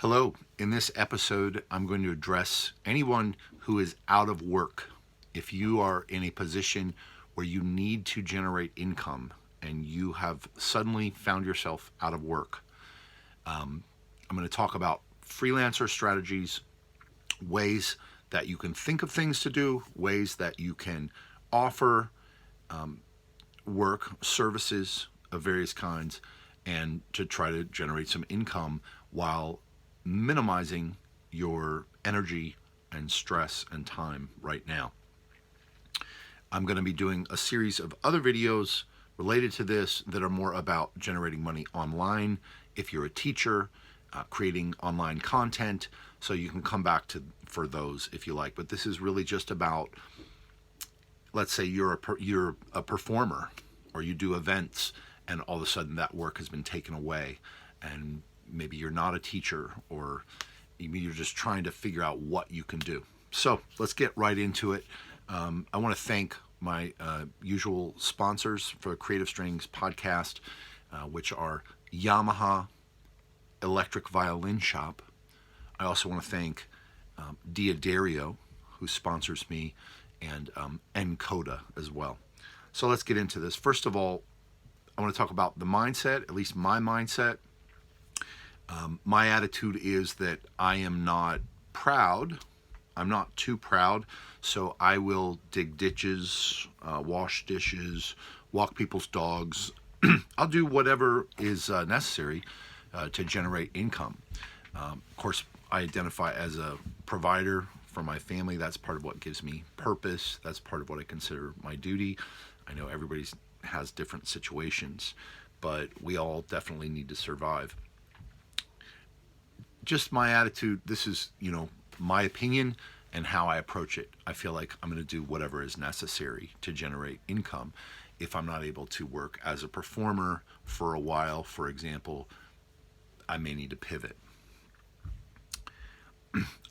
Hello. In this episode, I'm going to address anyone who is out of work. If you are in a position where you need to generate income and you have suddenly found yourself out of work, I'm going to talk about freelancer strategies, ways that you can think of things to do, ways that you can offer work, services of various kinds, and to try to generate some income while minimizing your energy and stress and time right now. I'm going to be doing a series of other videos related to this that are more about generating money online if you're a teacher, creating online content, so you can come back to for those if you like. But this is really just about, let's say you're a performer or you do events and all of a sudden that work has been taken away, and maybe you're not a teacher, or maybe you're just trying to figure out what you can do. So let's get right into it. I want to thank my usual sponsors for Creative Strings podcast, which are Yamaha Electric Violin Shop. I also want to thank Diadario, who sponsors me, and Encoda as well. So let's get into this. First of all, I want to talk about the mindset, at least my mindset. My attitude is that I am not proud. I'm not too proud, so I will dig ditches, wash dishes, walk people's dogs. I'll do whatever is necessary to generate income. Of course, I identify as a provider for my family. That's part of what gives me purpose. That's part of what I consider my duty. I know everybody has different situations, but we all definitely need to survive. Just my attitude, this is, my opinion and how I approach it. I feel like I'm going to do whatever is necessary to generate income. If I'm not able to work as a performer for a while, for example, I may need to pivot.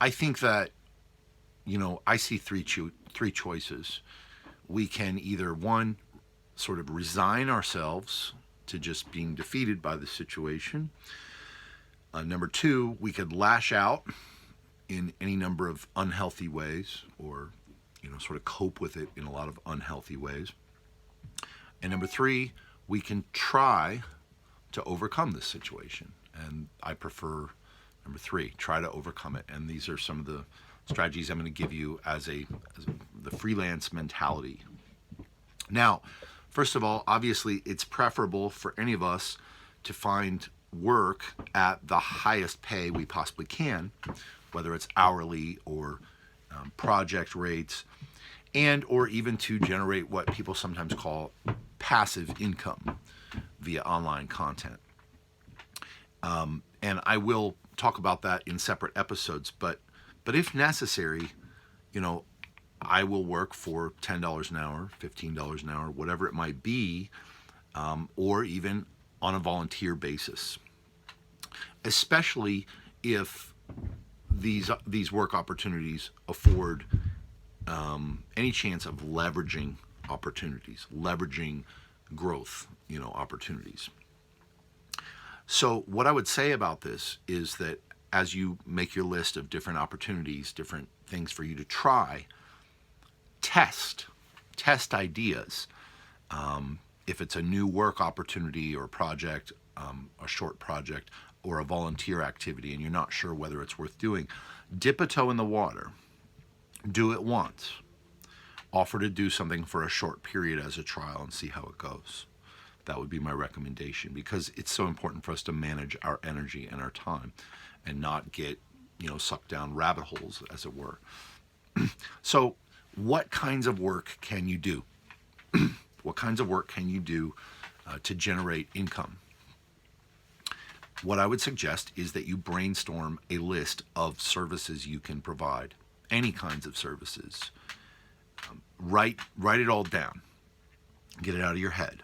I think that, I see three choices. We can either, one, sort of resign ourselves to just being defeated by the situation. Number two, we could lash out in any number of unhealthy ways, or sort of cope with it in a lot of unhealthy ways. And number three, we can try to overcome this situation. And I prefer number three, try to overcome it. And these are some of the strategies I'm going to give you as the freelance mentality. Now, first of all, obviously, it's preferable for any of us to find work at the highest pay we possibly can, whether it's hourly or project rates, and or even to generate what people sometimes call passive income via online content. And I will talk about that in separate episodes, but if necessary, I will work for $10 an hour, $15 an hour, whatever it might be, or even on a volunteer basis, especially if these work opportunities afford any chance of leveraging opportunities, leveraging growth, opportunities. So what I would say about this is that as you make your list of different opportunities, different things for you to try, test ideas. If it's a new work opportunity or project, a short project, or a volunteer activity, and you're not sure whether it's worth doing, dip a toe in the water. Do it once. Offer to do something for a short period as a trial and see how it goes. That would be my recommendation, because it's so important for us to manage our energy and our time and not get, sucked down rabbit holes, as it were. So what kinds of work can you do? What kinds of work can you do to generate income? What I would suggest is that you brainstorm a list of services you can provide, any kinds of services. Write it all down. Get it out of your head.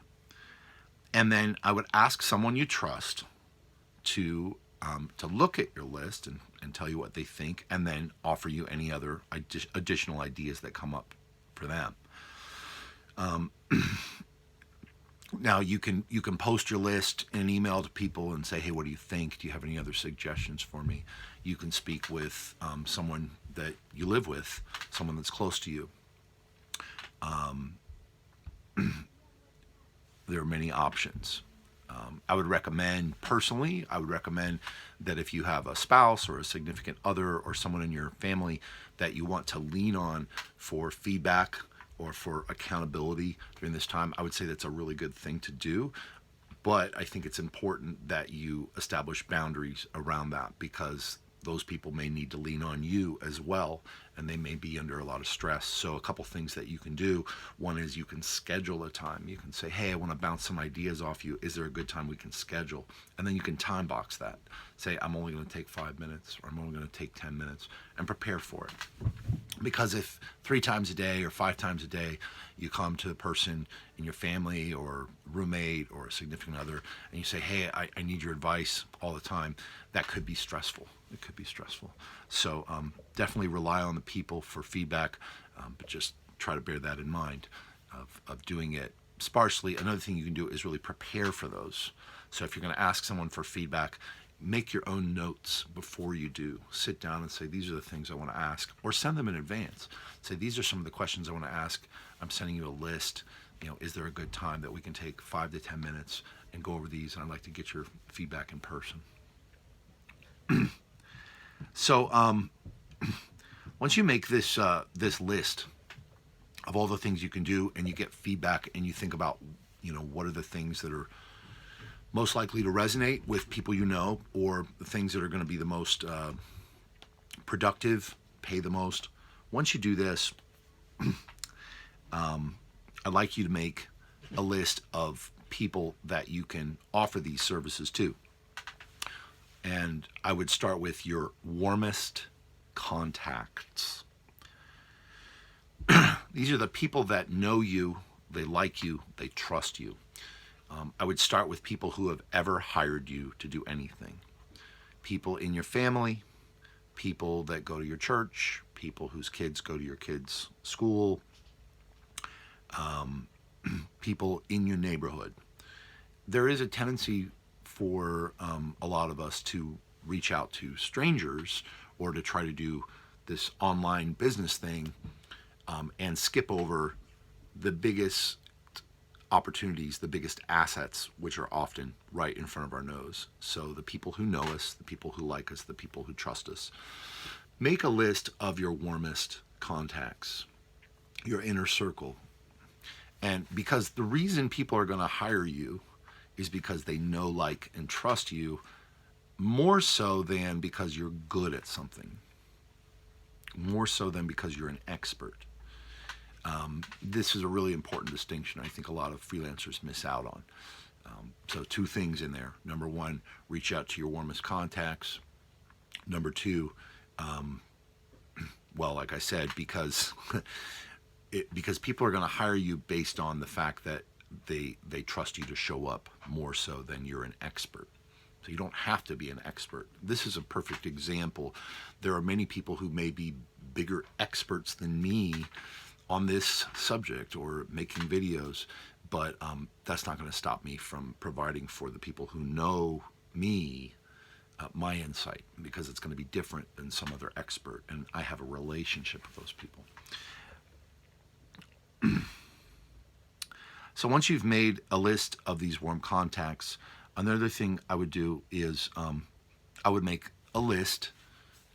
And then I would ask someone you trust to look at your list and tell you what they think, and then offer you any other additional ideas that come up for them. Now you can post your list in an email to people and say, hey, what do you think? Do you have any other suggestions for me? You can speak with someone that you live with, someone that's close to you. There are many options. I would recommend, personally, I would recommend that if you have a spouse or a significant other or someone in your family that you want to lean on for feedback or for accountability during this time, I would say that's a really good thing to do. But I think it's important that you establish boundaries around that, because those people may need to lean on you as well, and they may be under a lot of stress. So a couple things that you can do. One is you can schedule a time. You can say, hey, I want to bounce some ideas off you. Is there a good time we can schedule? And then you can time box that. Say, I'm only going to take 5 minutes, or I'm only going to take 10 minutes, and prepare for it. Because if 3 times a day or 5 times a day you come to a person in your family or roommate or a significant other and you say, hey, I need your advice all the time, that could be stressful. It could be stressful. So definitely rely on the people for feedback, but just try to bear that in mind of doing it sparsely. Another thing you can do is really prepare for those. So if you're going to ask someone for feedback, make your own notes before you do. Sit down and say, these are the things I want to ask, or send them in advance. Say, these are some of the questions I want to ask. I'm sending you a list. Is there a good time that we can take 5 to 10 minutes and go over these? And I'd like to get your feedback in person. So once you make this list of all the things you can do, and you get feedback, and you think about, what are the things that are most likely to resonate with people or the things that are going to be the most productive, pay the most. Once you do this, I'd like you to make a list of people that you can offer these services to. And I would start with your warmest contacts. These are the people that know you, they like you, they trust you. I would start with people who have ever hired you to do anything. People in your family, people that go to your church, people whose kids go to your kids' school, people in your neighborhood. There is a tendency for a lot of us to reach out to strangers or to try to do this online business thing and skip over the biggest opportunities, the biggest assets, which are often right in front of our nose. So the people who know us, the people who like us, the people who trust us. Make a list of your warmest contacts, your inner circle. And because the reason people are going to hire you is because they know, like, and trust you, more so than because you're good at something, more so than because you're an expert. This is a really important distinction I think a lot of freelancers miss out on. So 2 things in there. Number 1, reach out to your warmest contacts. Number 2, well, like I said, because people are going to hire you based on the fact that they trust you to show up more so than you're an expert. So you don't have to be an expert. This is a perfect example. There are many people who may be bigger experts than me on this subject or making videos, but that's not going to stop me from providing for the people who know me my insight, because it's going to be different than some other expert, and I have a relationship with those people. So once you've made a list of these warm contacts, another thing I would do is I would make a list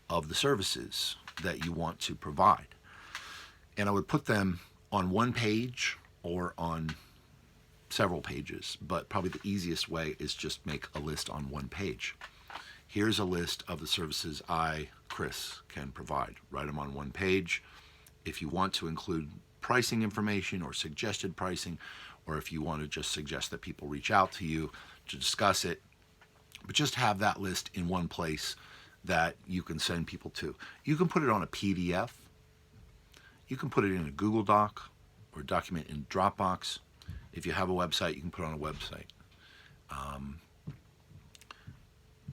of the services that you want to provide. And I would put them on one page or on several pages, but probably the easiest way is just make a list on one page. Here's a list of the services I, Chris, can provide. Write them on one page. If you want to include pricing information or suggested pricing, or if you want to just suggest that people reach out to you to discuss it, but just have that list in one place that you can send people to. You can put it on a PDF. You can put it in a Google Doc or document in Dropbox. If you have a website, you can put it on a website.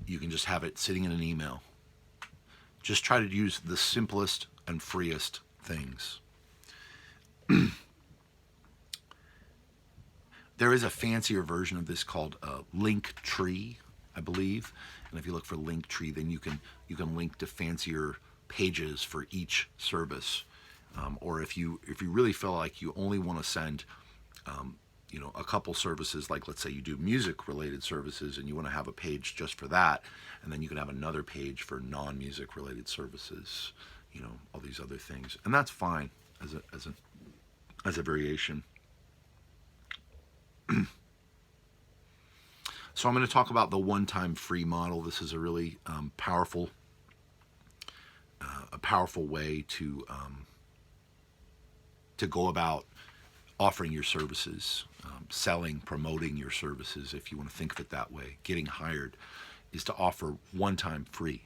You can just have it sitting in an email. Just try to use the simplest and freest things. There is a fancier version of this called Linktree, I believe. And if you look for Linktree, then you can link to fancier pages for each service. Or if you really feel like you only want to send a couple services, like let's say you do music related services and you want to have a page just for that, and then you can have another page for non-music related services, all these other things, and that's fine as a variation. So I'm going to talk about the one-time free model. This is a really powerful way to go about offering your services, selling, promoting your services, if you want to think of it that way. Getting hired is to offer one-time free.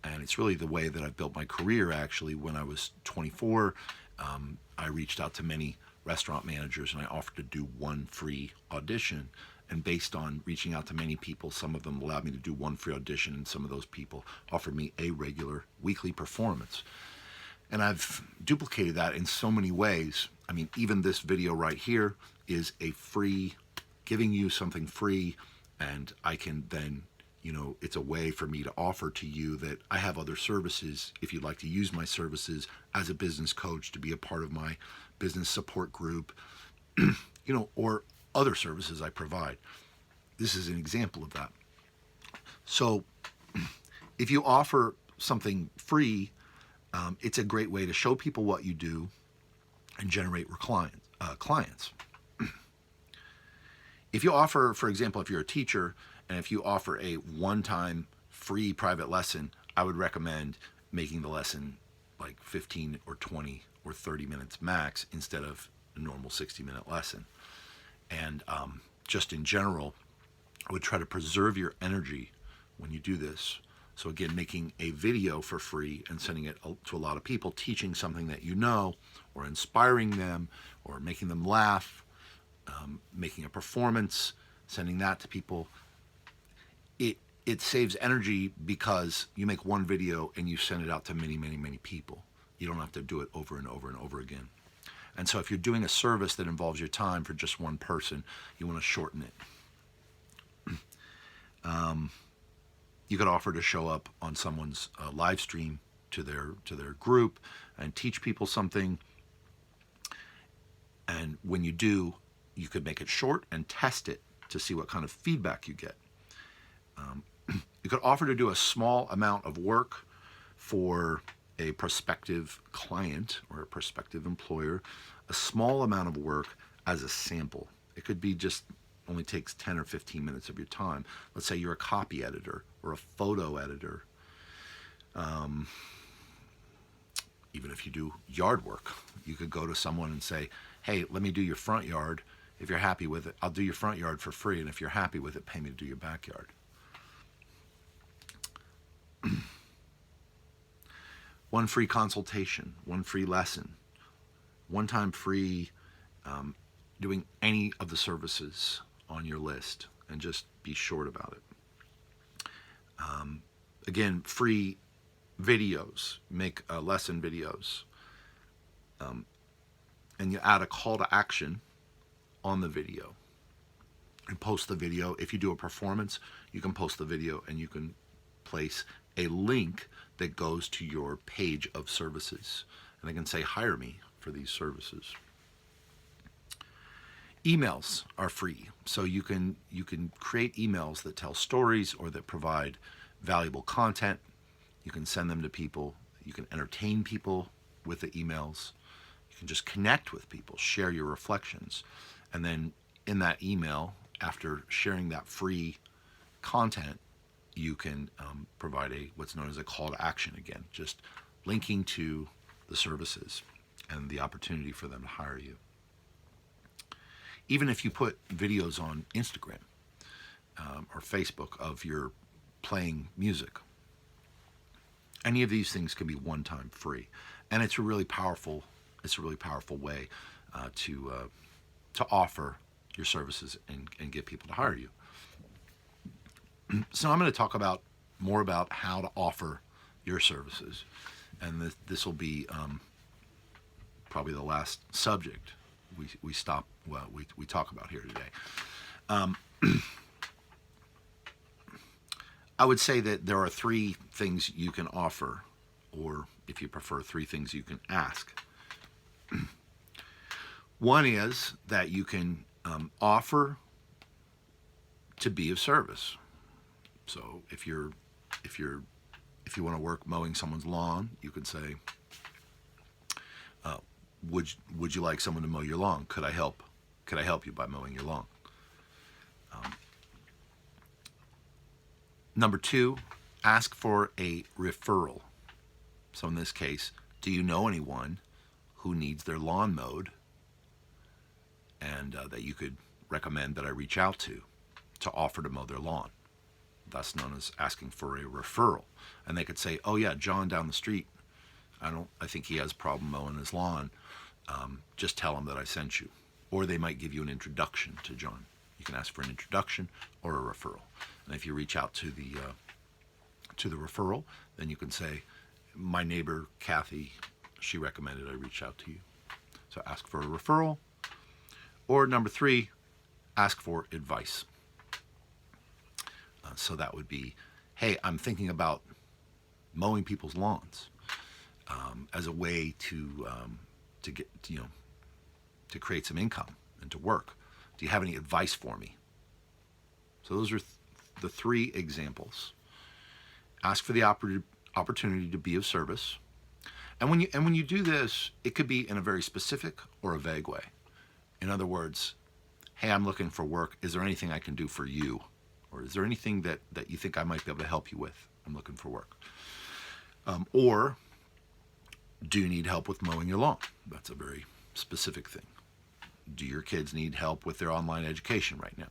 And it's really the way that I've built my career, actually. When I was 24, I reached out to many restaurant managers and I offered to do one free audition. And based on reaching out to many people, some of them allowed me to do one free audition, and some of those people offered me a regular weekly performance. And I've duplicated that in so many ways. I mean, even this video right here is a free, giving you something free, and I can then, it's a way for me to offer to you that I have other services if you'd like to use my services as a business coach, to be a part of my business support group, or other services I provide. This is an example of that. So if you offer something free, it's a great way to show people what you do and generate clients. If you offer, for example, if you're a teacher and if you offer a one-time free private lesson, I would recommend making the lesson like 15 or 20 or 30 minutes max instead of a normal 60-minute lesson. And just in general, I would try to preserve your energy when you do this. So again, making a video for free and sending it to a lot of people, teaching something that or inspiring them, or making them laugh, making a performance, sending that to people. It saves energy because you make one video and you send it out to many, many, many people. You don't have to do it over and over and over again. And so if you're doing a service that involves your time for just one person, you want to shorten it. You could offer to show up on someone's live stream to their group and teach people something. And when you do, you could make it short and test it to see what kind of feedback you get. You could offer to do a small amount of work for a prospective client or a prospective employer, a small amount of work as a sample. It could be just only takes 10 or 15 minutes of your time. Let's say you're a copy editor or a photo editor. Even if you do yard work, you could go to someone and say, hey, let me do your front yard. If you're happy with it, I'll do your front yard for free. And if you're happy with it, pay me to do your backyard. One free consultation, one free lesson, one time free doing any of the services on your list, and just be short about it. Again, free videos, make lesson videos, and you add a call to action on the video and post the video. If you do a performance, you can post the video and you can place a link that goes to your page of services, and they can say, hire me for these services. Emails are free, so you can create emails that tell stories or that provide valuable content. You can send them to people. You can entertain people with the emails. You can just connect with people, share your reflections, and then in that email, after sharing that free content, you can provide what's known as a call to action, again, just linking to the services and the opportunity for them to hire you. Even if you put videos on Instagram or Facebook of your playing music, any of these things can be one-time free, and it's a really powerful way to offer your services and get people to hire you. So I'm going to talk more about how to offer your services, and this will be probably the last subject we stop. Well, we talk about here today. I would say that there are three things you can offer, or if you prefer, three things you can ask. One is that you can offer to be of service. So if you want to work mowing someone's lawn, you could say, would you like someone to mow your lawn? Could I help? Could I help you by mowing your lawn? Number two, ask for a referral. So in this case, do you know anyone who needs their lawn mowed, and that you could recommend that I reach out to offer to mow their lawn? That's known as asking for a referral. And they could say, oh yeah, John down the street, I think he has a problem mowing his lawn. Just tell him that I sent you. Or they might give you an introduction to John. You can ask for an introduction or a referral. And if you reach out to the referral, then you can say, my neighbor Kathy, she recommended I reach out to you. So ask for a referral. Or number three, ask for advice. So that would be, hey, I'm thinking about mowing people's lawns as a way to get to create some income and to work. Do you have any advice for me? So those are the three examples. Ask for the opportunity to be of service, and when you do this, it could be in a very specific or a vague way. In other words, hey, I'm looking for work. Is there anything I can do for you? Or is there anything that you think I might be able to help you with? I'm looking for work. Or do you need help with mowing your lawn? That's a very specific thing. Do your kids need help with their online education right now?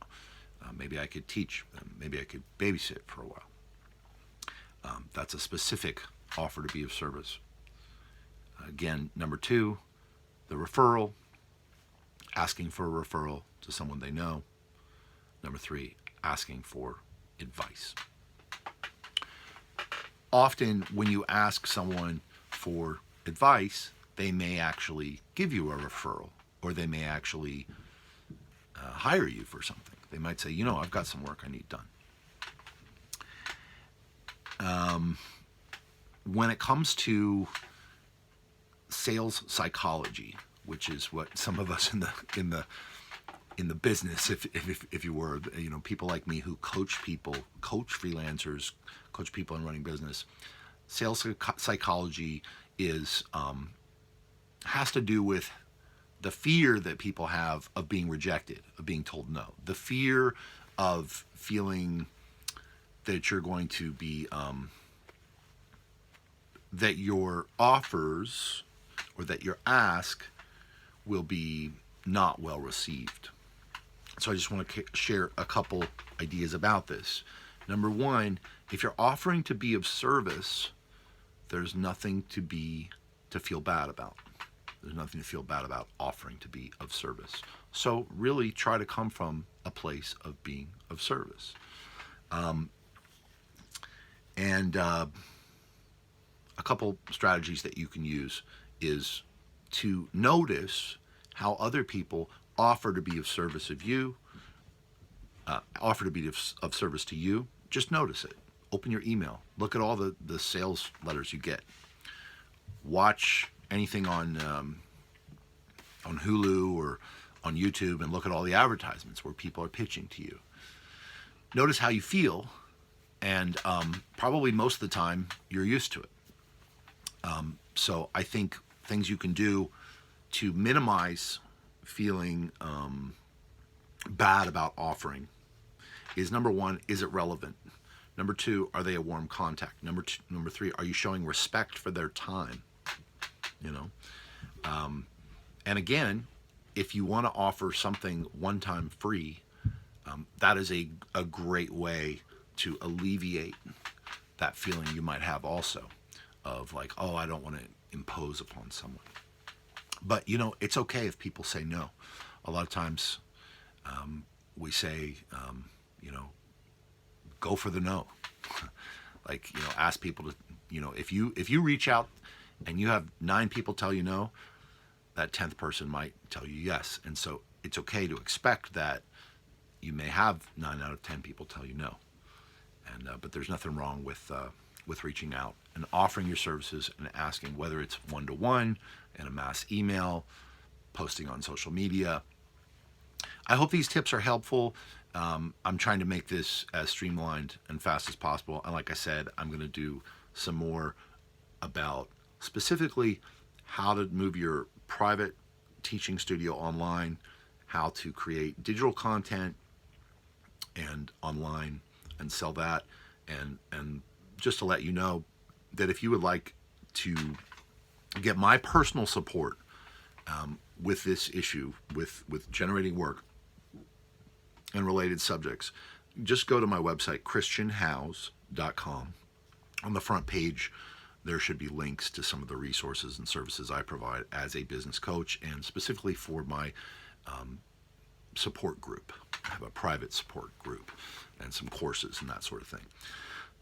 Maybe I could teach them. Maybe I could babysit for a while. That's a specific offer to be of service. Again, number two, the referral, asking for a referral to someone they know. Number three, asking for advice. Often when you ask someone for advice, they may actually give you a referral, or they may actually hire you for something. They might say, I've got some work I need done. When it comes to sales psychology, which is what some of us in the business, if you were, people like me who coach people, coach freelancers, coach people in running business, sales psychology has to do with the fear that people have of being rejected, of being told no, the fear of feeling that you're going to be, that your offers or that your ask will be not well received. So I just want to share a couple ideas about this. Number one, if you're offering to be of service, there's nothing to feel bad about. There's nothing to feel bad about offering to be of service. So really try to come from a place of being of service. And a couple strategies that you can use is to notice how other people offer to be of service of you, offer to be of service to you. Just notice it. Open your email. Look at all the sales letters you get. Watch anything on Hulu or on YouTube and look at all the advertisements where people are pitching to you. Notice how you feel, and probably most of the time you're used to it. So I think things you can do to minimize feeling bad about offering is, number one, is it relevant? Number two, are they a warm contact? Number three, are you showing respect for their time? And again, if you want to offer something one time free, that is a great way to alleviate that feeling you might have also of like, oh, I don't want to impose upon someone. But it's okay if people say no. A lot of times we say, go for the no. Like, ask people to, if you reach out and you have 9 people tell you no, that 10th person might tell you yes. And so it's okay to expect that you may have 9 out of 10 people tell you no. And but there's nothing wrong with reaching out and offering your services and asking, whether it's one-to-one, in a mass email, posting on social media. I hope these tips are helpful. I'm trying to make this as streamlined and fast as possible. And like I said, I'm going to do some more about specifically how to move your private teaching studio online, how to create digital content and online and sell that, and just to let you know that if you would like to get my personal support with this issue, with generating work and related subjects, just go to my website, christianhouse.com. On the front page, there should be links to some of the resources and services I provide as a business coach, and specifically for my support group. I have a private support group and some courses and that sort of thing.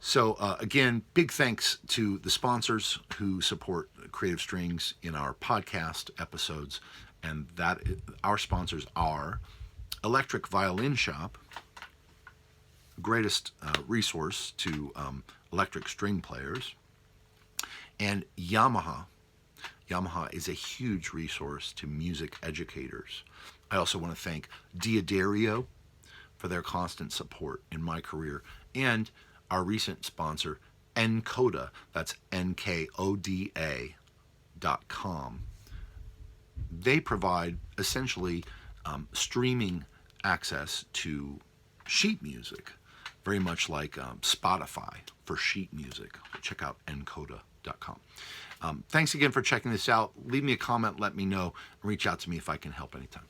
So again, big thanks to the sponsors who support Creative Strings in our podcast episodes, and that our sponsors are Electric Violin Shop, greatest resource to electric string players, and Yamaha. Yamaha is a huge resource to music educators. I also want to thank Diodario for their constant support in my career, and our recent sponsor, Encoda. That's NKODA.com. They provide essentially streaming access to sheet music, very much like Spotify for sheet music. Check out Encoda.com. Thanks again for checking this out. Leave me a comment, let me know, and reach out to me if I can help anytime.